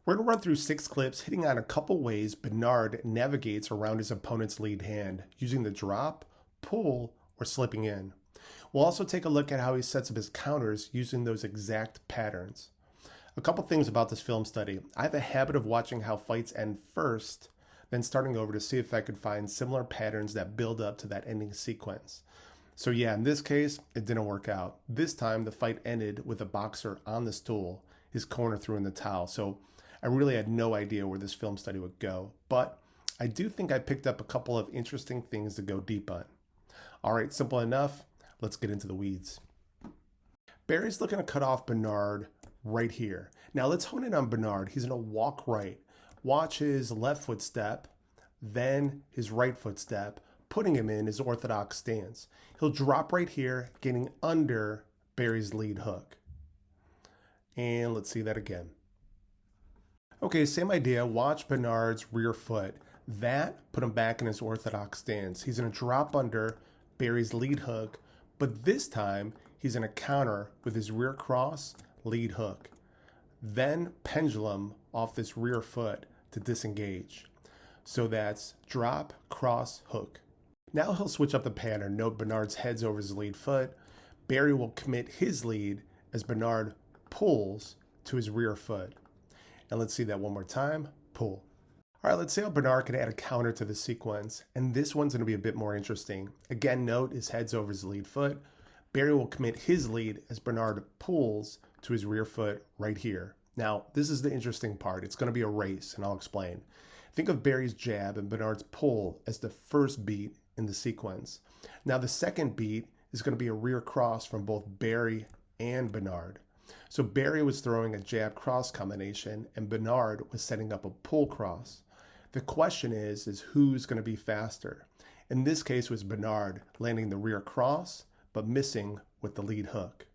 We're going to run through 6 clips hitting on a couple ways Bernard navigates around his opponent's lead hand, using the drop, pull, or slipping in. We'll also take a look at how he sets up his counters using those exact patterns. A couple things about this film study. I have a habit of watching how fights end first, then starting over to see if I could find similar patterns that build up to that ending sequence. So yeah, in this case, it didn't work out. This time, the fight ended with a boxer on the stool, his corner threw in the towel. So I really had no idea where this film study would go, but I do think I picked up a couple of interesting things to go deep on. All right, simple enough. Let's get into the weeds. Barry's looking to cut off Bernard right here. Now let's hone in on Bernard. He's going to walk right. Watch his left foot step, then his right foot step, putting him in his orthodox stance. He'll drop right here, getting under Barry's lead hook. And let's see that again. Okay, same idea. Watch Bernard's rear foot. That put him back in his orthodox stance. He's going to drop under Barry's lead hook, but this time he's going to counter with his rear cross, lead hook. Then pendulum off this rear foot to disengage. So that's drop, cross, hook. Now he'll switch up the pattern. Note Bernard's head's over his lead foot. Barry will commit his lead as Bernard pulls to his rear foot. And let's see that one more time. Pull. All right, let's see how Bernard can add a counter to the sequence. And this one's going to be a bit more interesting. Again, note his head's over his lead foot. Barry will commit his lead as Bernard pulls to his rear foot right here. Now, this is the interesting part. It's going to be a race, and I'll explain. Think of Barry's jab and Bernard's pull as the first beat in the sequence. Now, the second beat is going to be a rear cross from both Barry and Bernard. So Barry was throwing a jab cross combination and Bernard was setting up a pull cross. The question is who's going to be faster? In this case, it was Bernard landing the rear cross, but missing with the lead hook.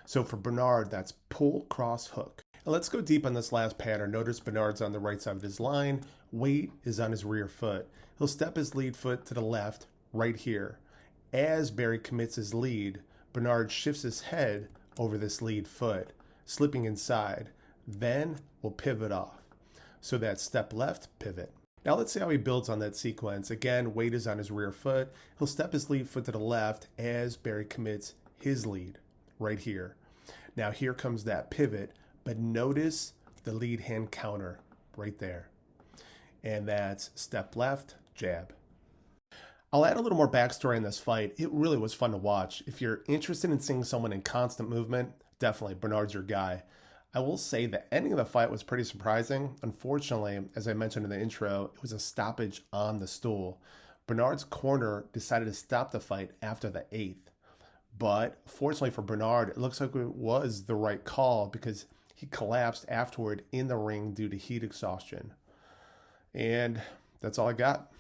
So for Bernard, that's pull, cross, hook. Now let's go deep on this last pattern. Notice Bernard's on the right side of his line. Weight is on his rear foot. He'll step his lead foot to the left right here. As Barry commits his lead, Bernard shifts his head over this lead foot, slipping inside. Then we'll pivot off. So that's step left, pivot. Now let's see how he builds on that sequence. Again, weight is on his rear foot. He'll step his lead foot to the left as Barry commits his lead right here. Now here comes that pivot, but notice the lead hand counter right there. And that's step left, jab. I'll add a little more backstory in this fight. It really was fun to watch. If you're interested in seeing someone in constant movement, definitely Bernard's your guy. I will say the ending of the fight was pretty surprising. Unfortunately, as I mentioned in the intro, it was a stoppage on the stool. Bernard's corner decided to stop the fight after the 8th. But fortunately for Bernard, it looks like it was the right call because he collapsed afterward in the ring due to heat exhaustion. And that's all I got.